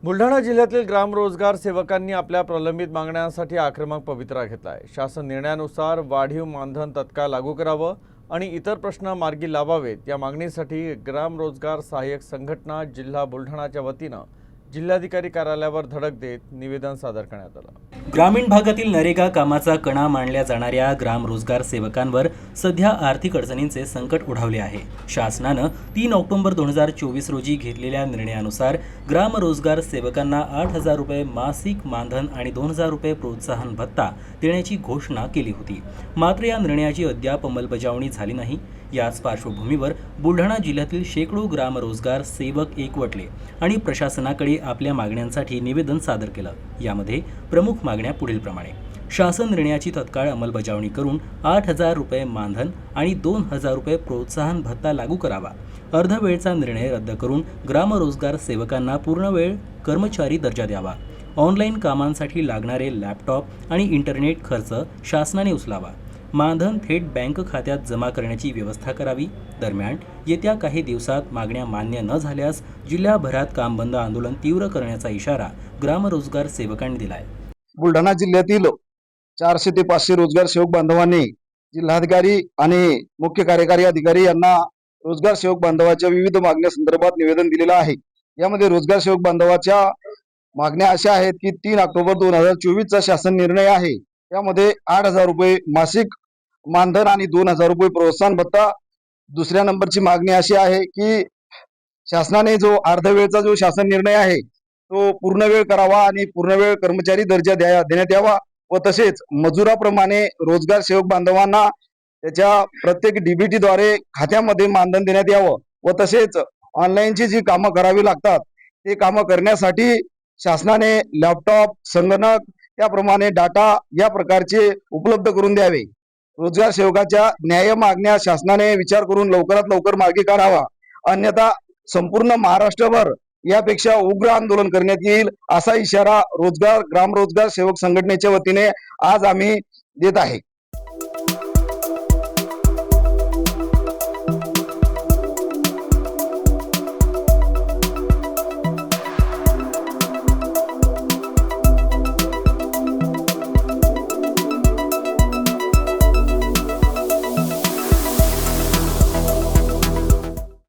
बुलढाणा जिल्ह्यातील ग्रामरोजगार सेवकांनी आपल्या प्रलंबित मागण्यांसाठी आक्रमक पवित्रा घेतला आहे। शासन निर्णयानुसार वाढीव मानधन तत्काळ लागू करावं आणि इतर प्रश्न मार्गी लावावेत या मागणीसाठी ग्रामरोजगार सहाय्यक संघटना जिल्हा बुलढाणाच्या वतीनं जिल्हाधिकारी कार्यालयावर धडक देत निवेदन सादर करण्यात आलं। ग्रामीण भागातील नरेगा कामाचा कणा मानल्या जाणाऱ्या ग्राम रोजगार सेवकांवर सध्या आर्थिक अडचणींचे संकट ओढावले आहे। शासनानं 3 ऑक्टोबर 2024 रोजी घेतलेल्या निर्णयानुसार ग्राम रोजगार सेवकांना 8,000 रुपये मासिक मानधन आणि 2,000 रुपये प्रोत्साहन भत्ता देण्याची घोषणा केली होती। मात्र या निर्णयाची अद्याप अंमलबजावणी झाली नाही। याच पार्श्वभूमीवर बुलढाणा जिल्ह्यातील शेकडो ग्राम रोजगार सेवक एकवटले आणि प्रशासनाकडे आपल्या मागण्यांसाठी निवेदन सादर केलं। यामध्ये प्रमुख मागण्या पुढीलप्रमाणे: शासन निर्णयाची तत्काळ अंमलबजावणी करून 8,000 रुपये मानधन आणि 2,000 रुपये प्रोत्साहन भत्ता लागू करावा। अर्धवेळचा निर्णय रद्द करून ग्राम रोजगार सेवकांना पूर्णवेळ कर्मचारी दर्जा द्यावा। ऑनलाईन कामांसाठी लागणारे लॅपटॉप आणि इंटरनेट खर्च शासनाने उचलावा। मानधन थेट बँक खात्यात जमा करण्याची व्यवस्था करावी। दरम्यान येत्या काही दिवसात मागण्या मान्य न झाल्यास जिल्हाभरात काम बंद आंदोलन तीव्र करण्याचा इशारा ग्राम रोजगार सेवकांनी दिलाय। बुलढाणा जिल्ह्यातील 400 ते 500 रोजगार सेवक बांधवांनी जिल्हाधिकारी आणि मुख्य कार्यकारी अधिकारी यांना रोजगार सेवक बांधवाच्या विविध मागण्या संदर्भात निवेदन दिलेलं आहे। यामध्ये रोजगार सेवक बांधवाच्या मागण्या अशा आहेत की 3 ऑक्टोबर 2024 चा शासन निर्णय आहे। त्यामध्ये 8,000 रुपये मासिक मानधन आणि 2,000 रुपये प्रोत्साहन भत्ता। दुसऱ्या नंबरची मागणी अशी आहे की शासनाने जो अर्धवेळचा जो शासन निर्णय आहे तो पूर्णवेळ करावा आणि पूर्णवेळ कर्मचारी दर्जा देण्यात यावा व तसेच मजुराप्रमाणे रोजगार सेवक बांधवांना त्याच्या प्रत्येक डीबीटी द्वारे खात्यामध्ये मानधन देण्यात यावं व तसेच ऑनलाईनची जी कामं करावी लागतात ते कामं करण्यासाठी शासनाने लॅपटॉप, संगणक, त्याप्रमाणे डाटा या प्रकारचे उपलब्ध करून द्यावे। रोजगार सेवकाच्या न्याय मागण्या शासनाने विचार करून लवकरात लवकर मार्गी काढावा, अन्यथा संपूर्ण महाराष्ट्रभर यापेक्षा उग्र आंदोलन करण्यात येईल असा इशारा ग्राम रोजगार सेवक संघटनेच्या वतीने आज आम्ही देत आहे।